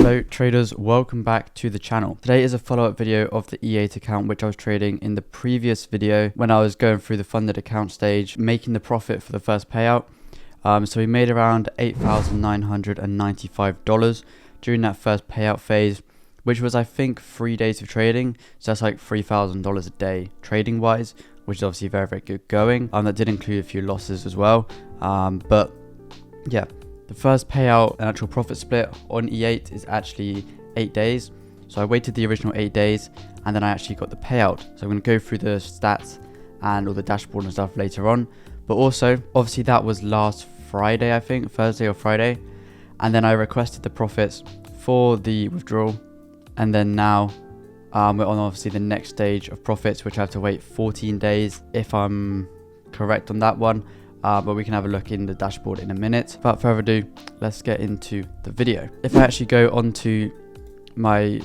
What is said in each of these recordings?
Hello traders, welcome back to the channel. Today is a follow-up video of the E8 account which I was trading in the previous video when I was going through the funded account stage, making the profit for the first payout. So we made around $8,995 during that first payout phase, which was I think 3 days of trading. So that's like $3,000 a day trading wise, which is obviously very good going. That did include a few losses as well. But yeah. The first payout and actual profit split on E8 is actually 8 days. So I waited the original 8 days and then I actually got the payout. So I'm going to go through the stats and all the dashboard and stuff later on. But also, obviously that was last Friday, I think, Thursday or Friday. And then I requested the profits for the withdrawal. And then now we're on obviously the next stage of profits, which I have to wait 14 days if I'm correct on that one. But we can have a look in the dashboard in a minute. Without further ado, let's get into the video. If I actually go onto my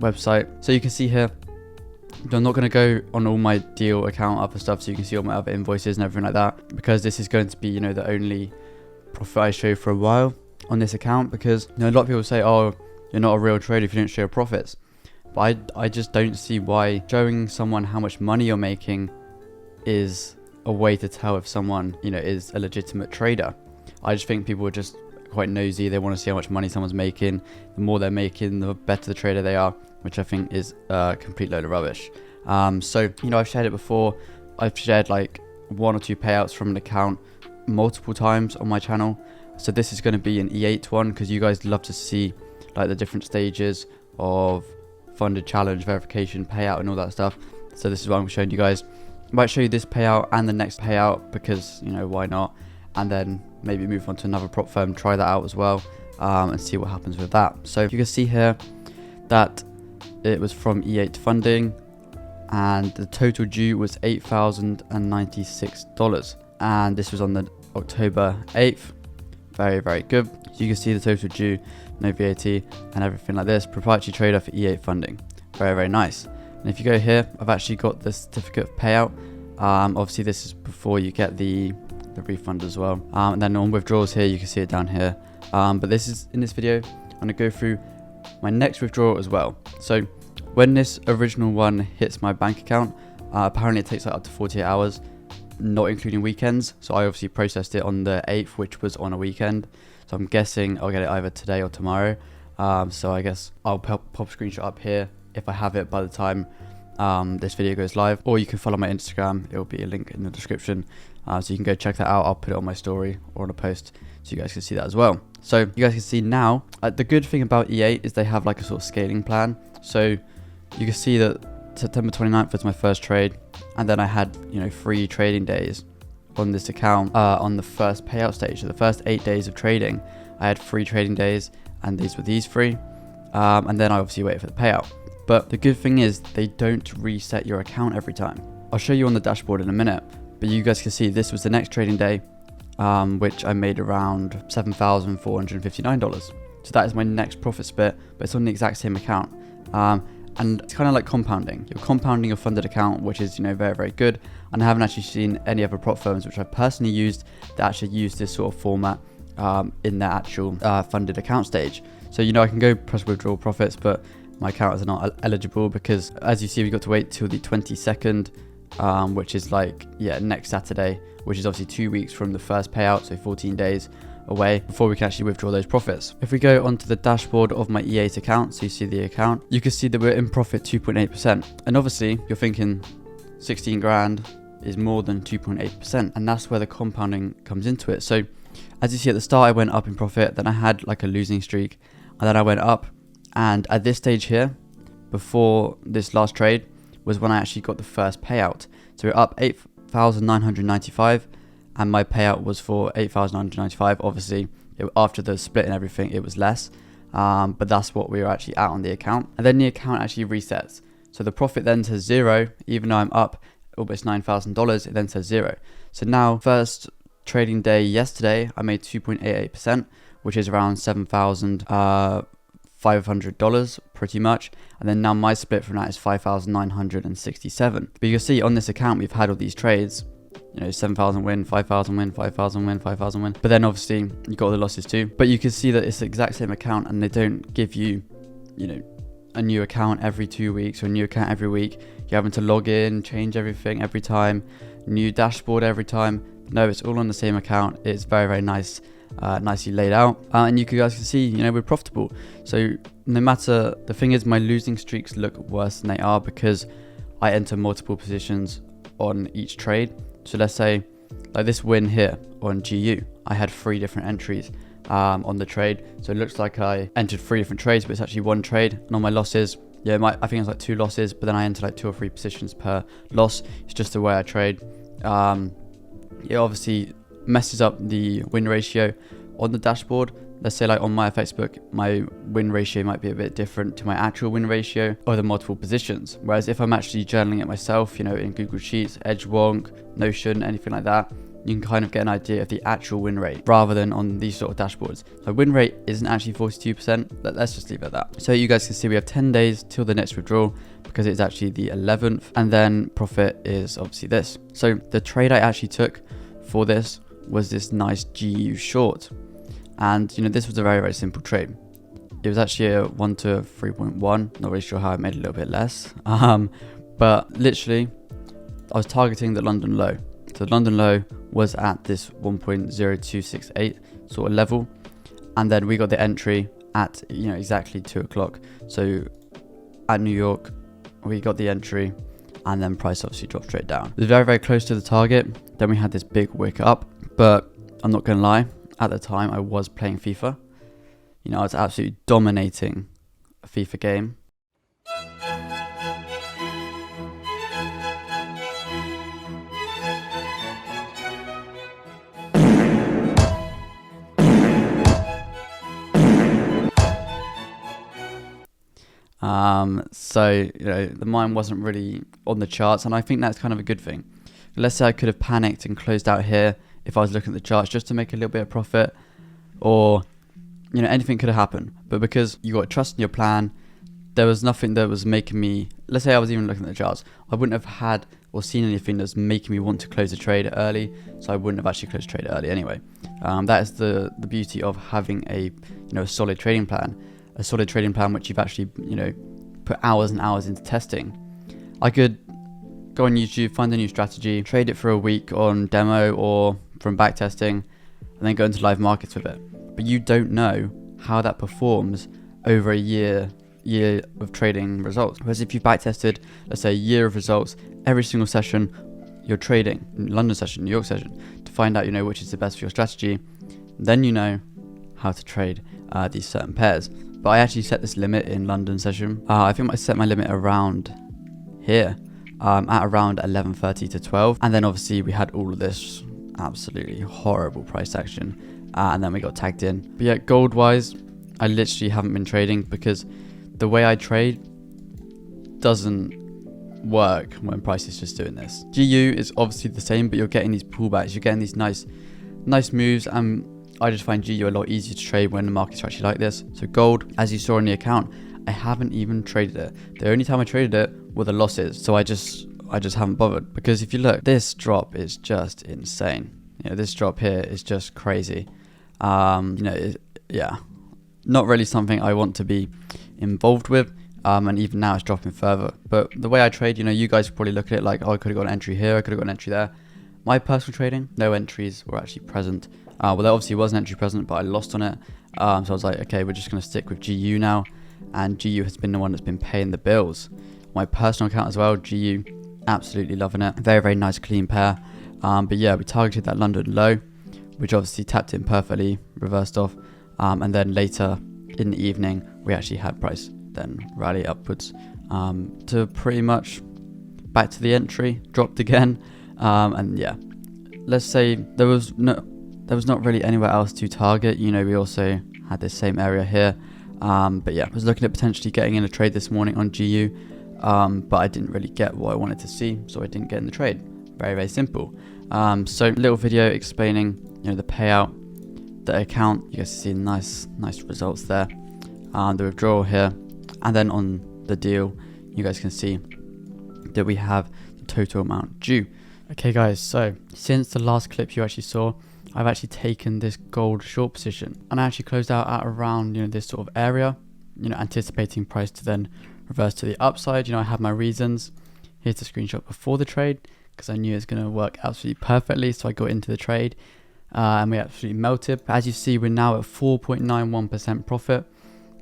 website, so you can see here, I'm not going to go on all my deal account other stuff, so you can see all my other invoices and everything like that, because this is going to be, you know, the only profit I show for a while on this account, because you know, a lot of people say, oh, you're not a real trader if you don't show profits. But I just don't see why showing someone how much money you're making is a way to tell if someone, you know, is a legitimate trader. I just think people are just quite nosy. They want to see how much money someone's making. The more they're making, the better the trader they are, which I think is a complete load of rubbish. So, you know, I've shared it before. I've shared like 1 or 2 payouts from an account multiple times on my channel. So this is going to be an E8 one, because you guys love to see like the different stages of funded challenge, verification, payout and all that stuff. So this is what I'm showing you guys. I might show you this payout and the next payout because, you know, why not? And then maybe move on to another prop firm, try that out as well, and see what happens with that. So you can see here that it was from E8 funding and the total due was $8,096. And this was on the October 8th. Very good. So you can see the total due, no VAT and everything like this. Proprietary trader for E8 funding. Very nice. And if you go here, I've actually got the certificate of payout. Obviously this is before you get the refund as well. And then on withdrawals here, you can see it down here. But this is in this video, I'm going to go through my next withdrawal as well. So when this original one hits my bank account, apparently it takes like up to 48 hours, not including weekends. So I obviously processed it on the 8th, which was on a weekend. So I'm guessing I'll get it either today or tomorrow. So I guess I'll pop a screenshot up here if I have it by the time this video goes live, or you can follow my Instagram. It will be a link in the description, so you can go check that out. I'll put it on my story or on a post so you guys can see that as well. So you guys can see now, the good thing about E8 is they have like a sort of scaling plan. So you can see that September 29th was my first trade, and then I had, you know, 3 trading days on this account on the first payout stage. So the first 8 days of trading, I had 3 trading days, and these were these 3, and then I obviously waited for the payout. But the good thing is they don't reset your account every time. I'll show you on the dashboard in a minute, but you guys can see this was the next trading day, which I made around $7,459. So that is my next profit split, but it's on the exact same account. And it's kind of like compounding. You're compounding your funded account, which is, you know, very good. And I haven't actually seen any other prop firms which I personally used that actually use this sort of format in their actual funded account stage. So, you know, I can go press withdrawal profits, but my account is not eligible because, as you see, we got to wait till the 22nd, which is like, yeah, next Saturday, which is obviously 2 weeks from the first payout, so 14 days away before we can actually withdraw those profits. If we go onto the dashboard of my E8 account, so you see the account, you can see that we're in profit 2.8%. And obviously, you're thinking 16 grand is more than 2.8%, and that's where the compounding comes into it. So as you see at the start, I went up in profit, then I had like a losing streak, and then I went up. And at this stage here, before this last trade, was when I actually got the first payout. So we're up 8,995, and my payout was for 8,995. Obviously, after the split and everything, it was less. But that's what we were actually at on the account. And then the account actually resets. So the profit then says 0, even though I'm up almost $9,000, it then says 0. So now, first trading day yesterday, I made 2.88%, which is around $7,500 pretty much. And then now my split from that is 5,967. But you can see on this account we've had all these trades, you know, 7,000 win, 5,000 win, 5,000 win, 5,000 win. But then obviously you got all the losses too. But you can see that it's the exact same account, and they don't give you, you know, a new account every 2 weeks or a new account every week. You're having to log in, change everything every time, new dashboard every time. No, it's all on the same account. It's very, very nice, nicely laid out. And you guys can see, you know, we're profitable. So no matter, the thing is, my losing streaks look worse than they are because I enter multiple positions on each trade. So let's say like this win here on GU, I had 3 different entries on the trade. So it looks like I entered 3 different trades, but it's actually 1 trade. And on my losses, yeah, I think it was like 2 losses, but then I entered like 2 or 3 positions per loss. It's just the way I trade. It obviously messes up the win ratio on the dashboard. Let's say like on my FX book, my win ratio might be a bit different to my actual win ratio of the multiple positions. Whereas if I'm actually journaling it myself, you know, in Google Sheets, Edgewonk, Notion, anything like that, you can kind of get an idea of the actual win rate rather than on these sort of dashboards. So win rate isn't actually 42%, but let's just leave it at that. So you guys can see we have 10 days till the next withdrawal because it's actually the 11th, and then profit is obviously this. So the trade I actually took for this was this nice GU short. And you know, this was a very, very simple trade. It was actually a 1 to 3.1. Not really sure how I made a little bit less. But literally, I was targeting the London low. So the London low was at this 1.0268 sort of level. And then we got the entry at, you know, exactly 2 o'clock. So at New York, we got the entry, and then price obviously dropped straight down. It was very, very close to the target. Then we had this big wick up, but I'm not gonna lie, at the time I was playing FIFA. You know, I was absolutely dominating a FIFA game. So, you know, the mind wasn't really on the charts, and I think that's kind of a good thing. Let's say I could have panicked and closed out here if I was looking at the charts just to make a little bit of profit, or, you know, anything could have happened. But because you got trust in your plan, there was nothing that was making me, let's say I was even looking at the charts, I wouldn't have had or seen anything that's making me want to close the trade early, so I wouldn't have actually closed the trade early anyway. That is the beauty of having a, you know, a solid trading plan. A solid trading plan which you've actually, you know, put hours and hours into testing. I could go on YouTube, find a new strategy, trade it for a week on demo or from back testing, and then go into live markets with it. But you don't know how that performs over a year of trading results. Whereas if you back tested, let's say a year of results, every single session you're trading, London session, New York session, to find out, you know, which is the best for your strategy, then you know how to trade these certain pairs. But I actually set this limit in London session. I think I set my limit around here, at around 11:30 to 12. And then obviously we had all of this absolutely horrible price action, and then we got tagged in. But yeah, gold wise, I literally haven't been trading because the way I trade doesn't work when price is just doing this. GU is obviously the same, but you're getting these pullbacks, you're getting these nice moves, and I just find GU a lot easier to trade when the markets are actually like this. So gold, as you saw in the account, I haven't even traded it. The only time I traded it were the losses. So I just haven't bothered, because if you look, this drop is just insane. You know, this drop here is just crazy. You know, yeah, not really something I want to be involved with. And even now it's dropping further. But the way I trade, you know, you guys probably look at it like, oh, I could have got an entry here, I could have got an entry there. My personal trading, no entries were actually present. Well, there obviously was an entry present, but I lost on it. So I was like, okay, we're just going to stick with GU now. And GU has been the one that's been paying the bills. My personal account as well, GU, absolutely loving it. Very, very nice, clean pair. But yeah, we targeted that London low, which obviously tapped in perfectly, reversed off. And then later in the evening, we actually had price then rally upwards to pretty much back to the entry, dropped again. And yeah, let's say there was not really anywhere else to target. You know, we also had this same area here. But yeah, I was looking at potentially getting in a trade this morning on GU, but I didn't really get what I wanted to see, so I didn't get in the trade. Very, very simple. So little video explaining, you know, the payout, the account. You guys see nice results there. The withdrawal here, and then on the deal, you guys can see that we have the total amount due. Okay guys, so since the last clip you actually saw, I've actually taken this gold short position and I actually closed out at around, this sort of area, anticipating price to then reverse to the upside. I have my reasons. Here's the screenshot before the trade because I knew it's going to work absolutely perfectly, so I got into the trade and we absolutely melted. As you see, we're now at 4.91% profit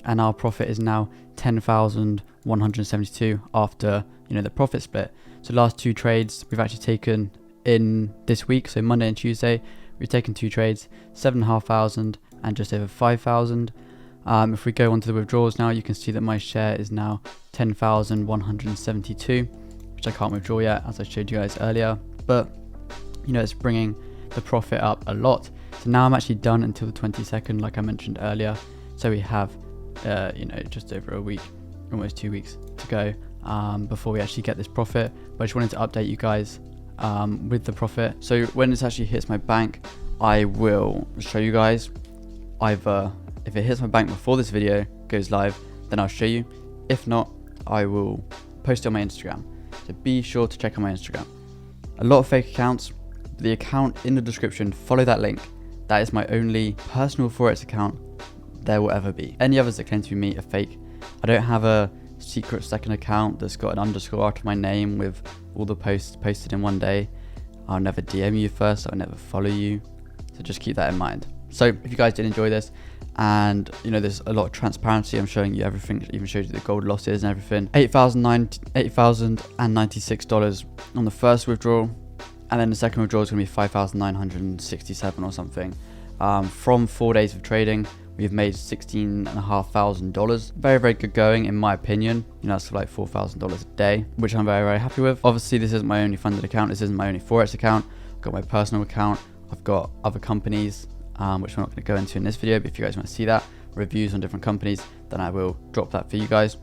and our profit is now 10,172 after the profit split. So last two trades we've actually taken in this week, so Monday and Tuesday, we've taken two trades, 7,500 and just over 5,000. If we go onto the withdrawals now, you can see that my share is now 10,172, which I can't withdraw yet, as I showed you guys earlier. But it's bringing the profit up a lot. So now I'm actually done until the 22nd, like I mentioned earlier. So we have, just over a week, almost 2 weeks to go before we actually get this profit. But I just wanted to update you guys with the profit. So when this actually hits my bank, I will show you guys. Either if it hits my bank before this video goes live, then I'll show you. If not, I will post it on my Instagram. So be sure to check out my Instagram. A lot of fake accounts. The account in the description, follow that link. That is my only personal Forex account there will ever be. Any others that claim to be me are fake. I don't have a secret second account that's got an underscore after my name with all the posts posted in one day. I'll never DM you first, I'll never follow you. So just keep that in mind. So if you guys did enjoy this, and there's a lot of transparency, I'm showing you everything, even showed you the gold losses and everything. $8,096 on the first withdrawal, and then the second withdrawal is going to be 5,967 or something. From 4 days of trading, we've made $16,500. Very, very good going, in my opinion. That's like $4,000 a day, which I'm very, very happy with. Obviously, this isn't my only funded account. This isn't my only Forex account. I've got my personal account. I've got other companies, which I'm not going to go into in this video. But if you guys want to see that, reviews on different companies, then I will drop that for you guys.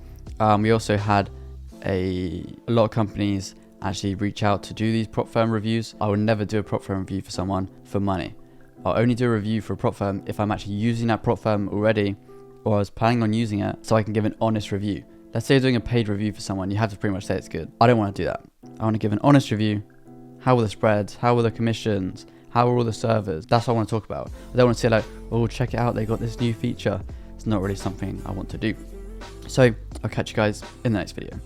We also had a lot of companies actually reach out to do these prop firm reviews. I would never do a prop firm review for someone for money. I'll only do a review for a prop firm if I'm actually using that prop firm already, or I was planning on using it, so I can give an honest review. Let's say you're doing a paid review for someone, you have to pretty much say it's good. I don't want to do that. I want to give an honest review. How were the spreads? How were the commissions? How were all the servers? That's what I want to talk about. I don't want to say like, oh, check it out, they got this new feature. It's not really something I want to do. So I'll catch you guys in the next video.